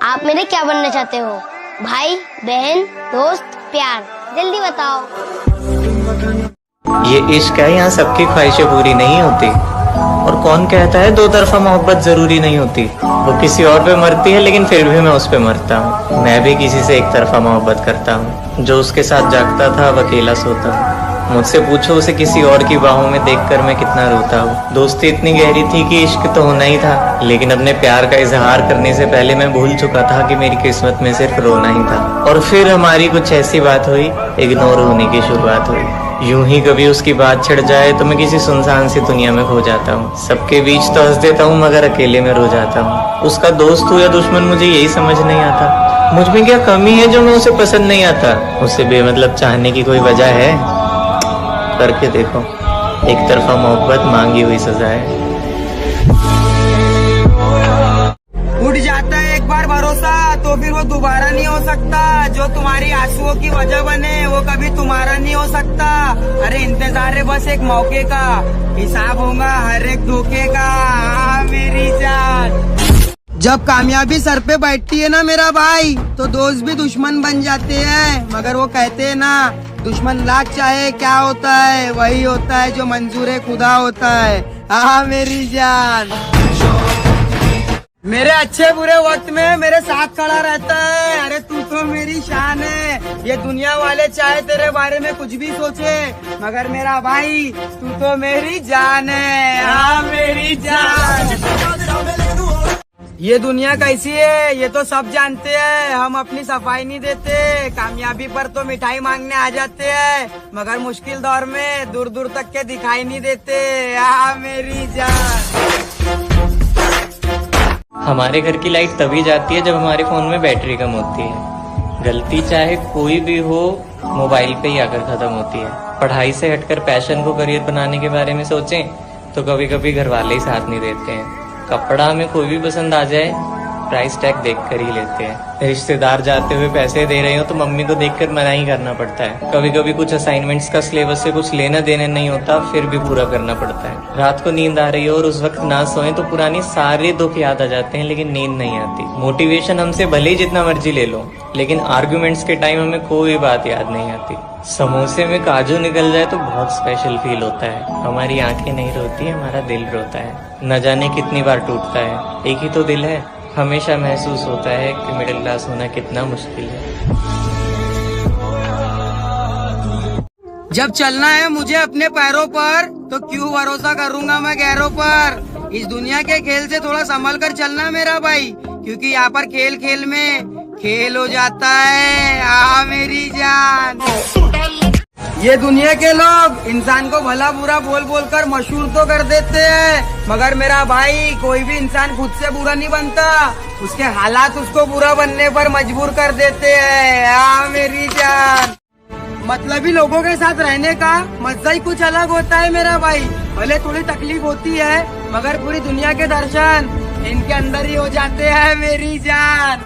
आप मेरे क्या बनना चाहते हो? भाई, बहन, दोस्त, प्यार? जल्दी बताओ। ये इश्क है, यहाँ सबकी ख्वाहिशें पूरी नहीं होती। और कौन कहता है दो तरफा मोहब्बत जरूरी नहीं होती। वो किसी और पे मरती है लेकिन फिर भी मैं उस पे मरता हूँ। मैं भी किसी से एक तरफा मोहब्बत करता हूँ। जो उसके साथ जागता था अब अकेला सोता हूँ। मुझसे पूछो उसे किसी और की बाहों में देखकर मैं कितना रोता हूँ। दोस्ती इतनी गहरी थी कि इश्क तो होना ही था, लेकिन अपने प्यार का इजहार करने से पहले मैं भूल चुका था कि मेरी किस्मत में सिर्फ रोना ही था। और फिर हमारी कुछ ऐसी बात हुई, इग्नोर होने की शुरुआत हुई। यूं ही कभी उसकी बात छिड़ जाए तो मैं किसी सुनसान सी दुनिया में खो जाता हूँ। सबके बीच तो हंस देता हूँ मगर अकेले में रो जाता हूँ। उसका दोस्त हो या दुश्मन मुझे यही समझ नहीं आता। मुझ में क्या कमी है जो मैं उसे पसंद नहीं आता? उसे बेमतलब चाहने की कोई वजह है? करके देखो, एक तरफा मोहब्बत मांगी हुई सजा है। उठ जाता है एक बार भरोसा तो फिर वो दोबारा नहीं हो सकता। जो तुम्हारी आंसुओं की वजह बने वो कभी तुम्हारा नहीं हो सकता। अरे इंतजार है बस एक मौके का, हिसाब होगा हर एक धोखे का। मेरी जान, जब कामयाबी सर पे बैठती है ना मेरा भाई, तो दोस्त भी दुश्मन बन जाते हैं। मगर वो कहते हैं ना, दुश्मन लाख चाहे क्या होता है, वही होता है जो मंजूर खुदा होता है। हाँ मेरी जान, मेरे अच्छे बुरे वक्त में मेरे साथ खड़ा रहता है। अरे तू तो मेरी शान है। ये दुनिया वाले चाहे तेरे बारे में कुछ भी सोचे, मगर मेरा भाई तू तो मेरी जान है। हाँ मेरी जान। ये दुनिया कैसी है ये तो सब जानते हैं। हम अपनी सफाई नहीं देते, कामयाबी पर तो मिठाई मांगने आ जाते हैं, मगर मुश्किल दौर में दूर दूर तक के दिखाई नहीं देते। हाँ मेरी जान। हमारे घर की लाइट तभी जाती है जब हमारे फोन में बैटरी कम होती है। गलती चाहे कोई भी हो, मोबाइल पे ही आकर खत्म होती है। पढ़ाई से हटकर पैशन को करियर बनाने के बारे में सोचें तो कभी कभी घर वाले ही साथ नहीं देते हैं। कपड़ा हमें कोई भी पसंद आ जाए, प्राइस टैग देखकर ही लेते हैं। रिश्तेदार जाते हुए पैसे दे रहे हो तो मम्मी को देखकर मना ही करना पड़ता है। कभी कभी कुछ असाइनमेंट्स का सिलेबस से कुछ लेना देना नहीं होता, फिर भी पूरा करना पड़ता है। रात को नींद आ रही हो और उस वक्त ना सोए तो पुरानी सारे दुख याद आ जाते हैं, लेकिन नींद नहीं आती। मोटिवेशन हमसे भले ही जितना मर्जी ले लो, लेकिन आर्गुमेंट्स के टाइम हमें कोई बात याद नहीं आती। समोसे में काजू निकल जाए तो बहुत स्पेशल फील होता है। हमारी आंखें नहीं रोती, हमारा दिल रोता है। न जाने कितनी बार टूटता है, एक ही तो दिल है। हमेशा महसूस होता है कि मिडिल क्लास होना कितना मुश्किल है। जब चलना है मुझे अपने पैरों पर, तो क्यों भरोसा करूंगा मैं गैरों पर। इस दुनिया के खेल से थोड़ा संभल कर चलना मेरा भाई, क्योंकि यहाँ पर खेल खेल में खेल हो जाता है। आ मेरी जान। ये दुनिया के लोग इंसान को भला बुरा बोल बोल कर मशहूर तो कर देते हैं, मगर मेरा भाई कोई भी इंसान खुद से बुरा नहीं बनता, उसके हालात उसको बुरा बनने पर मजबूर कर देते हैं। हाँ मेरी जान। मतलबी लोगों के साथ रहने का मजा ही कुछ अलग होता है मेरा भाई। भले थोड़ी तकलीफ होती है, मगर पूरी दुनिया के दर्शन इनके अंदर ही हो जाते हैं मेरी जान।